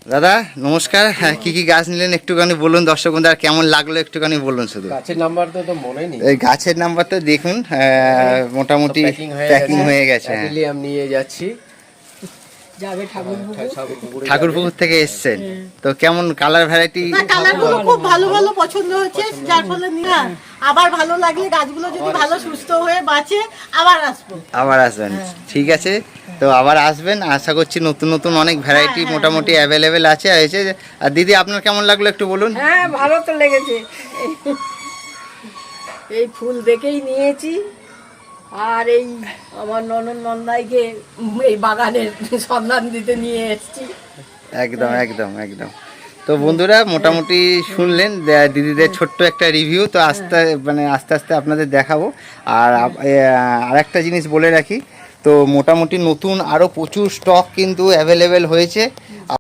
দাদা নমস্কার। হ্যাঁ, কি কি গাছ নিলেন একটুখানি বলুন দর্শক বন্ধু, আর কেমন লাগলো একটুখানি বলুন শুধু। গাছের নাম্বার তো মনে নেই। এই গাছের নাম্বার তো দেখুন মোটামুটি প্যাকিং হয়ে গেছে। অ্যাপিলিয়াম নিয়ে যাচ্ছি, যাবে ঠাকুরপুকুর থেকে এসছেন তো কেমন কালার ভ্যারাইটি? না, কালারগুলো খুব ভালো ভালো পছন্দ হচ্ছে, যার ফলে নিয়ে আবার ভালো লাগলে গাছগুলো যদি ভালো সুস্থ হয়ে বাঁচে আবার আসবো। আবার আসবেন, ঠিক আছে। তো আবার আসবেন, আশা করছি নতুন নতুন অনেক ভ্যারাইটি মোটামুটি অ্যাভেলেবেল আছে হয়েছে। আর দিদি আপনার কেমন লাগলো একটু বলুন। হ্যাঁ, ভালো তো লেগেছে। এই ফুল দেখেই নিয়েছি, আর এই আমার ননদ নন্দাইকে এই বাগানের সন্ধান দিতে নিয়ে এসেছি। একদম একদম একদম। তো বন্ধুরা মোটামুটি শুনলেন দিদিদের ছোট্ট একটা রিভিউ। তো আস্তে আস্তে আপনাদের দেখাবো। আর আরেকটা জিনিস বলে রাখি, তো মোটামুটি নতুন আরও প্রচুর স্টক কিন্তু অ্যাভেলেবেল হয়েছে।